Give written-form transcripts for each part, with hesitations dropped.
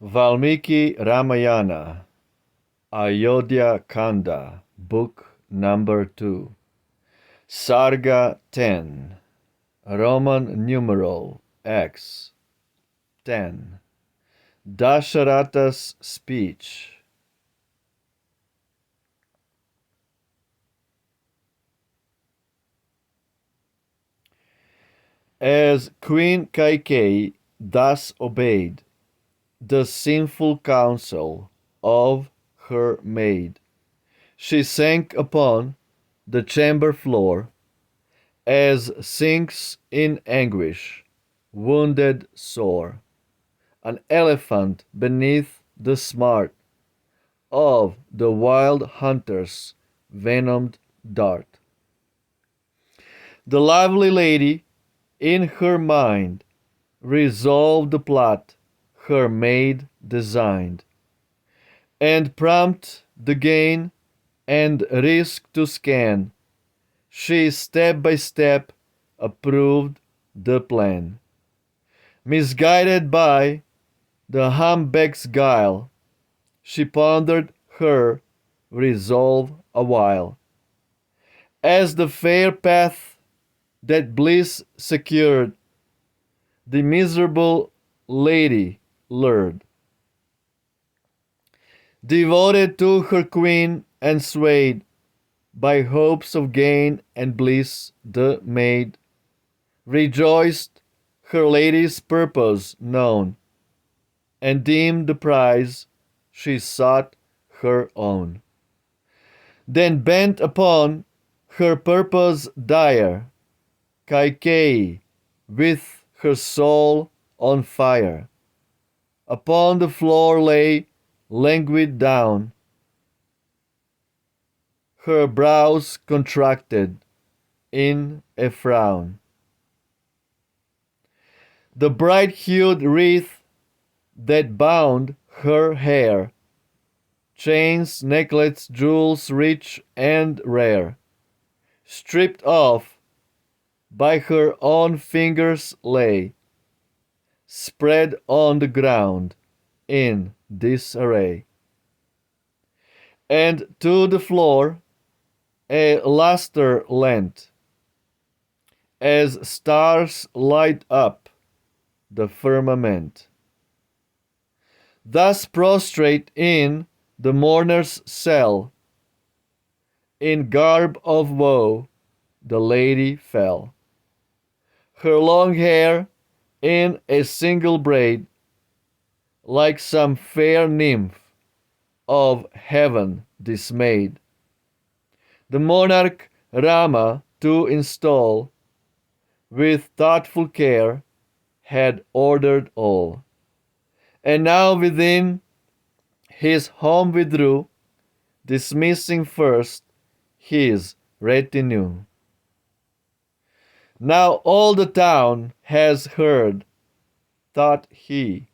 Valmiki Ramayana, Ayodhya Kanda, Book number 2, Sarga 10, Roman numeral X 10, Dasharatha's speech. As Queen Kaikeyi thus obeyed the sinful counsel of her maid, she sank upon the chamber floor, as sinks in anguish, wounded sore, an elephant beneath the smart of the wild hunter's venomed dart. The lovely lady, in her mind, resolved the plot her maid designed, and prompt the gain and risk to scan, she step by step approved the plan. Misguided by the humbug's guile, she pondered her resolve awhile, as the fair path that bliss secured, the miserable lady lured. Devoted to her queen and swayed by hopes of gain and bliss, the maid rejoiced her lady's purpose known, and deemed the prize she sought her own. Then bent upon her purpose dire, Kaikeyi, with her soul on fire, upon the floor lay languid down, her brows contracted in a frown. The bright-hued wreath that bound her hair, chains, necklets, jewels rich and rare, stripped off by her own fingers lay, spread on the ground in disarray. And to the floor a lustre lent, as stars light up the firmament. Thus prostrate in the mourner's cell, in garb of woe the lady fell. Her long hair in a single braid, like some fair nymph of heaven dismayed, the monarch Rama to install, with thoughtful care had ordered all, and now within his home withdrew, dismissing first his retinue. Now all the town has heard, thought he,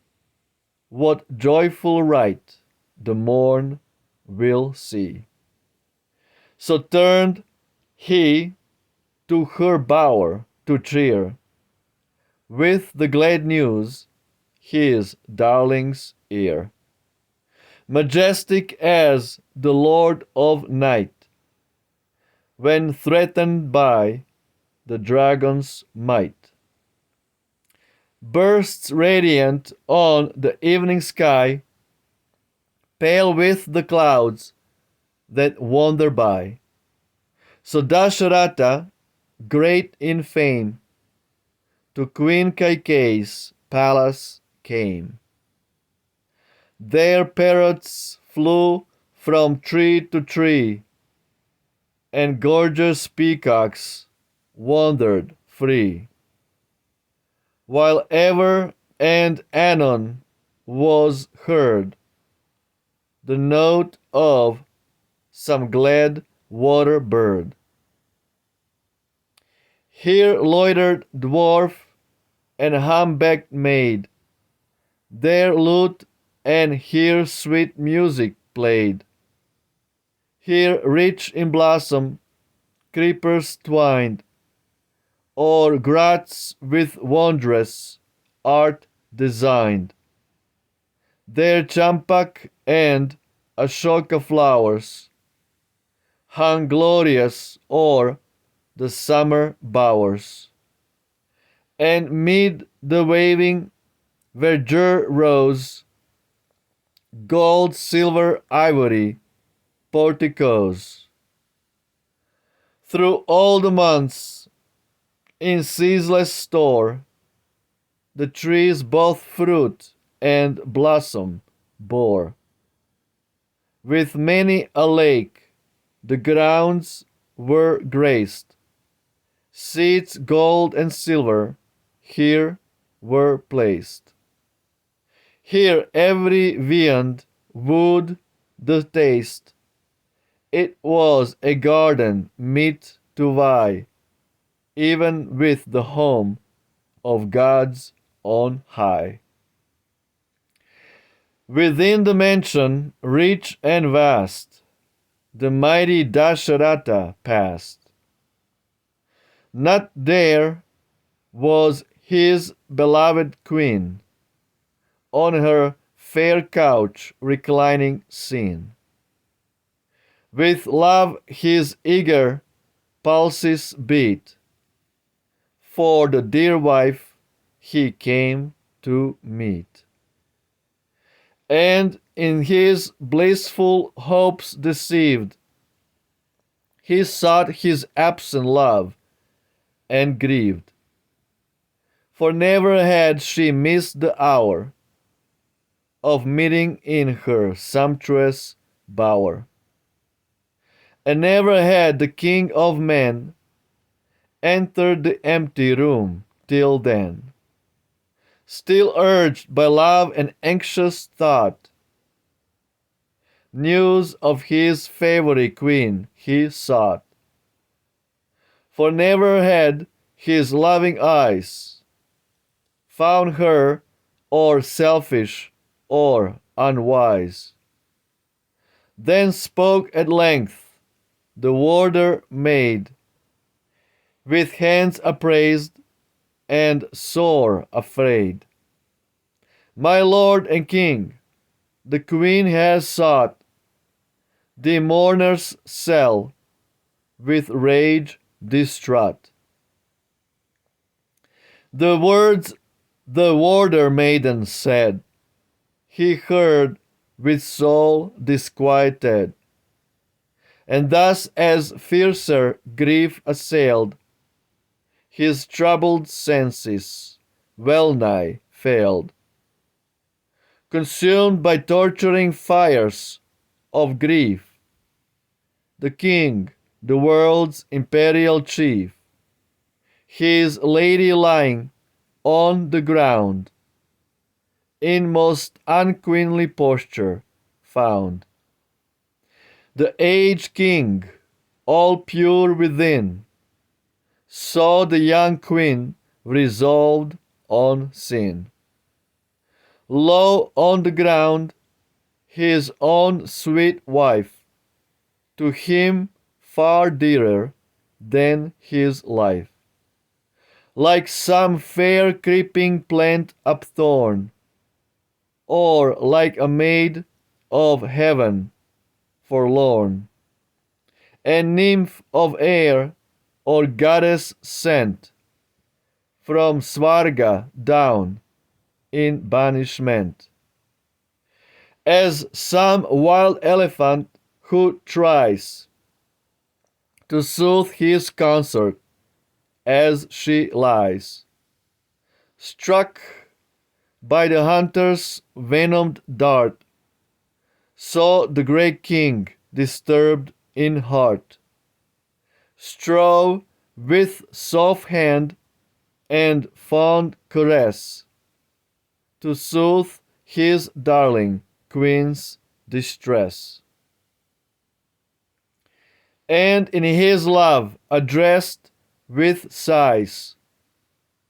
what joyful rite the morn will see. So turned he to her bower to cheer, with the glad news his darling's ear. Majestic as the lord of night, when threatened by the dragon's might, bursts radiant on the evening sky, pale with the clouds that wander by. So Dasharatha, great in fame, to Queen Kaikeyi's palace came. There parrots flew from tree to tree, and gorgeous peacocks wandered free, while ever and anon was heard the note of some glad water bird. Here loitered dwarf and humbugged maid, there lute and here sweet music played. Here rich in blossom creepers twined, or grots with wondrous art designed. Their champak and ashoka flowers hung glorious o'er the summer bowers, and mid the waving verdure rose gold, silver, ivory porticos. Through all the months, in ceaseless store, the trees both fruit and blossom bore. With many a lake, the grounds were graced. Seats gold and silver here were placed. Here every viand wooed the taste. It was a garden meet to vie, even with the home of gods on high. Within the mansion, rich and vast, the mighty Dasharatha passed. Not there was his beloved queen, on her fair couch reclining seen. With love his eager pulses beat, for the dear wife he came to meet. And in his blissful hopes deceived, he sought his absent love and grieved. For never had she missed the hour of meeting in her sumptuous bower. And never had the king of men entered the empty room till then. Still urged by love and anxious thought, news of his favorite queen he sought. For never had his loving eyes found her or selfish or unwise. Then spoke at length the warder maid, with hands upraised and sore afraid. My lord and king, the queen has sought the mourner's cell, with rage distraught. The words the warder maiden said, he heard with soul disquieted, and thus as fiercer grief assailed, his troubled senses well nigh failed. Consumed by torturing fires of grief, the king, the world's imperial chief, his lady lying on the ground, in most unqueenly posture found. The aged king, all pure within, saw the young queen resolved on sin. Low on the ground, his own sweet wife, to him far dearer than his life. Like some fair creeping plant uptorn, or like a maid of heaven forlorn, a nymph of air or goddess sent from Sarga down in banishment, as some wild elephant who tries to soothe his consort as she lies, struck by the hunter's venomed dart, so the great king, disturbed in heart, strove with soft hand and fond caress to soothe his darling queen's distress. And in his love addressed with sighs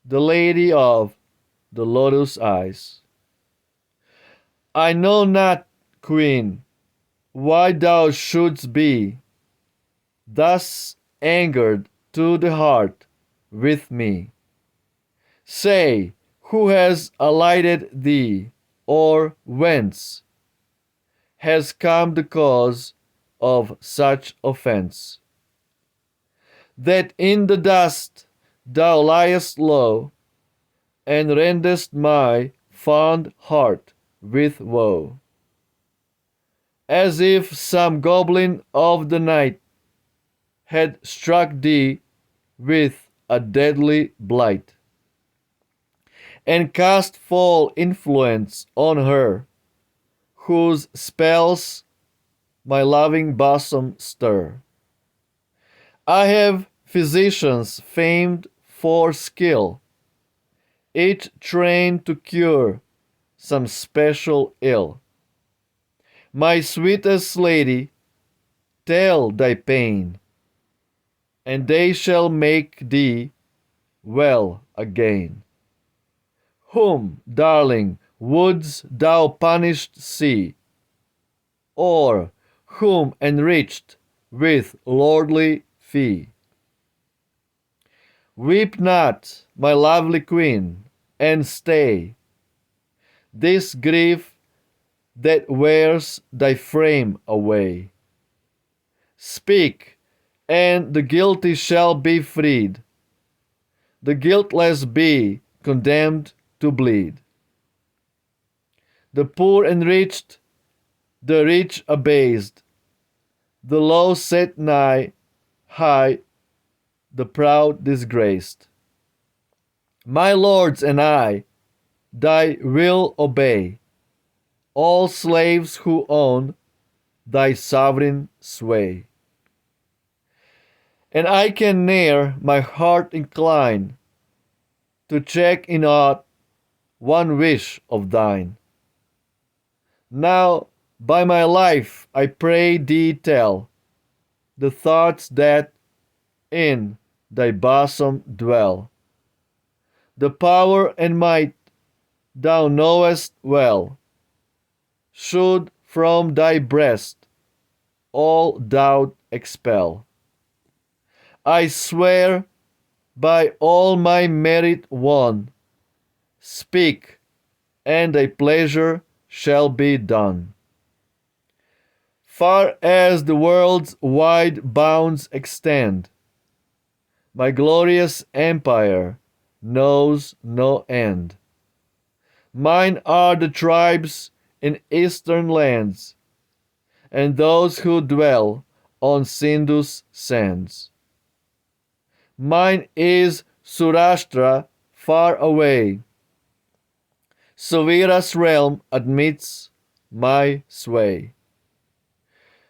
the lady of the lotus eyes. I know not, queen, why thou shouldst be thus angered to the heart with me. Say, who has alighted thee or whence has come the cause of such offense, that in the dust thou liest low, and rendest my fond heart with woe, as if some goblin of the night had struck thee with a deadly blight, and cast foul influence on her, whose spells my loving bosom stir. I have physicians famed for skill, each trained to cure some special ill. My sweetest lady, tell thy pain, and they shall make thee well again. Whom, darling, wouldst thou punished see, or whom enriched with lordly fee? Weep not, my lovely queen, and stay this grief that wears thy frame away. Speak, and the guilty shall be freed, the guiltless be condemned to bleed. The poor enriched, the rich abased, the low set nigh, high, the proud disgraced. My lords and I, thy will obey, all slaves who own thy sovereign sway. And I can ne'er my heart incline to check in aught one wish of thine. Now by my life I pray thee tell the thoughts that in thy bosom dwell. The power and might thou knowest well should from thy breast all doubt expel. I swear by all my merit won, speak, and thy pleasure shall be done. Far as the world's wide bounds extend, my glorious empire knows no end. Mine are the tribes in eastern lands, and those who dwell on Sindhu's sands. Mine is Surashtra far away. Savira's realm admits my sway.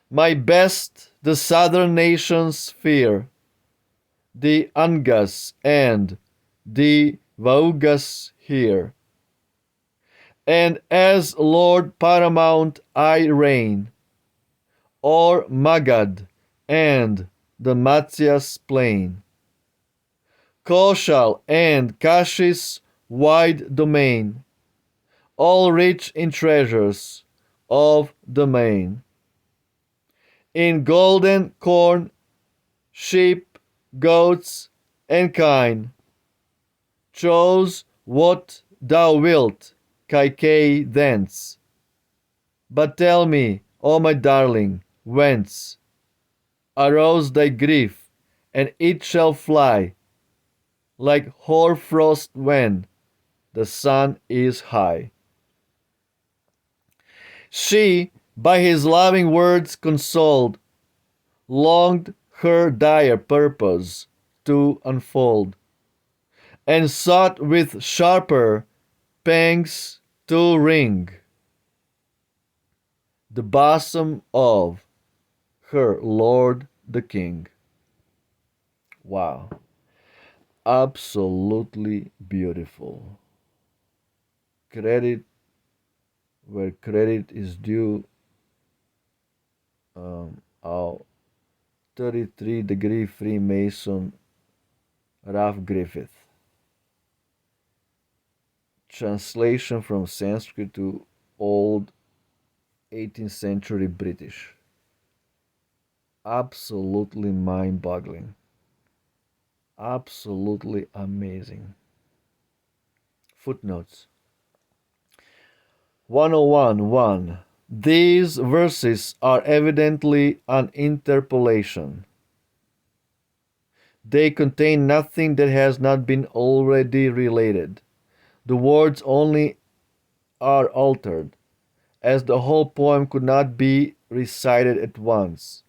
My best the southern nations fear, the Angas and the Vaugas here. And as Lord Paramount I reign o'er Magad and the Matsyas plain, Kaushal and Kashi's wide domain, all rich in treasures of the main. In golden corn, sheep, goats, and kine, chose what thou wilt, Kaikeyi, thence. But tell me, O my darling, whence arose thy grief, and it shall fly like hoar-frost when the sun is high. She, by his loving words consoled, longed her dire purpose to unfold, and sought with sharper pangs to wring the bosom of her lord the king. Wow. Absolutely beautiful. Credit where credit is due. Our 33-degree Freemason Ralph Griffith. Translation from Sanskrit to Old 18th century British. Absolutely mind-boggling. Absolutely amazing. Footnotes. 101:1. These verses are evidently an interpolation. They contain nothing that has not been already related. The words only are altered, as the whole poem could not be recited at once.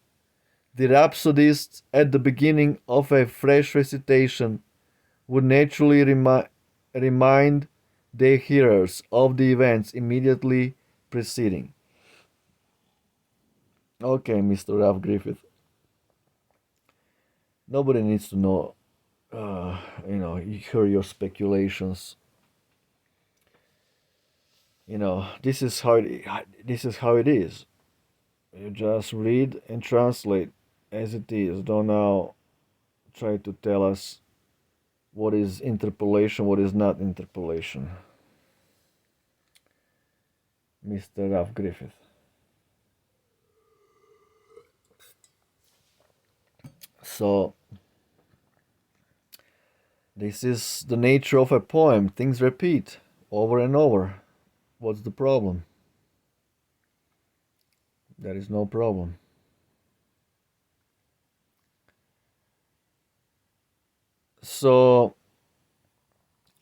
The rhapsodist, at the beginning of a fresh recitation, would naturally remind their hearers of the events immediately preceding. Okay, Mr. Ralph Griffith. Nobody needs to know, you hear your speculations. This is how it is. You just read and translate as it is. Don't now try to tell us what is interpolation, what is not interpolation. Mr. Ralph Griffith. So, this is the nature of a poem. Things repeat over and over. What's the problem? There is no problem. So,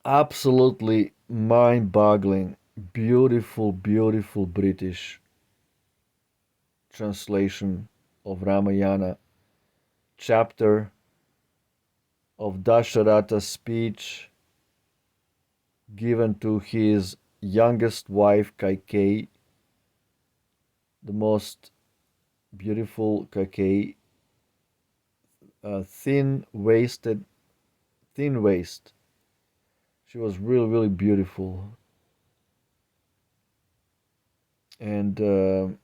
absolutely mind boggling, beautiful, beautiful British translation of Ramayana, chapter of Dasharatha's speech given to his youngest wife Kaikeyi, the most beautiful Kaikeyi, thin waist. She was really, really beautiful, and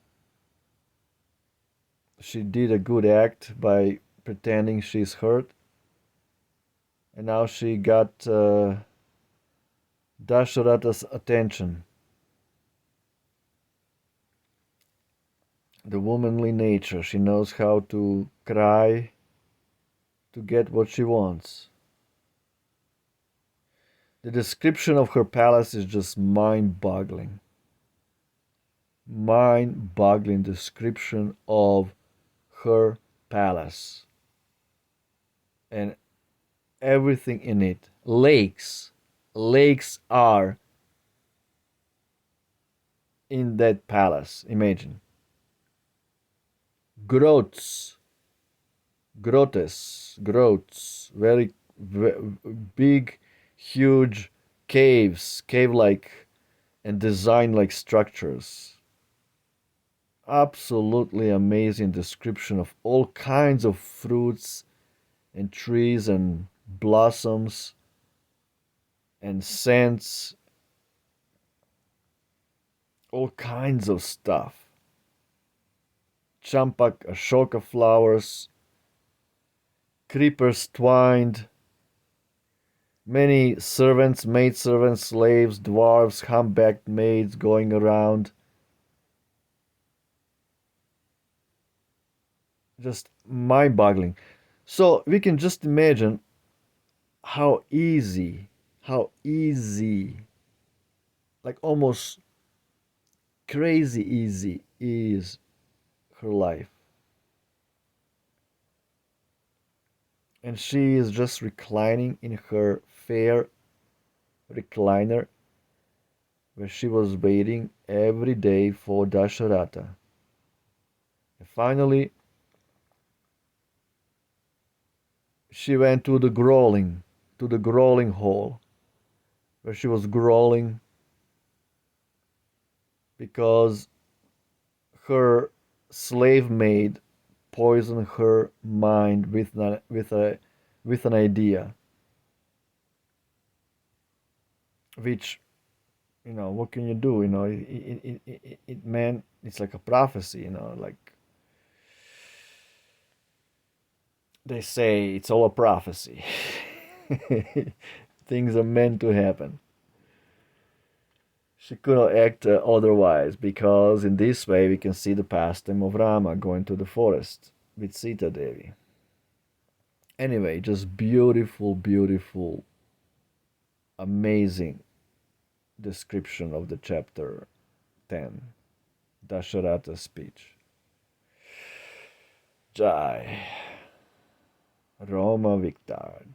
she did a good act by pretending she's hurt, and now she got Dasharatha's attention. The womanly nature, she knows how to cry to get what she wants. The description of her palace is just mind-boggling. Mind-boggling description of her palace. And everything in it. Lakes. Lakes are in that palace. Imagine. Grots. Grots. Very big, huge caves. Cave-like and design-like structures. Absolutely amazing description of all kinds of fruits and trees and blossoms and scents, all kinds of stuff. Champak, ashoka flowers, creepers twined, many servants, maidservants, slaves, dwarves, humpbacked maids going around. Just mind-boggling. So we can just imagine how easy, like almost crazy easy is her life. And she is just reclining in her fair recliner where she was waiting every day for Dasharatha. And finally, she went to the growling hole, where she was growling because her slave maid poisoned her mind with an idea, which, what can you do? It meant, it's like a prophecy, like they say, it's all a prophecy. Things are meant to happen. She couldn't act otherwise, because in this way we can see the pastime of Rama going to the forest with Sita Devi. Anyway, just beautiful, amazing description of the chapter 10. Dasharatha's speech. Jai Rama Victor.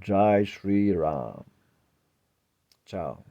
Jai Shri Ram. Ciao.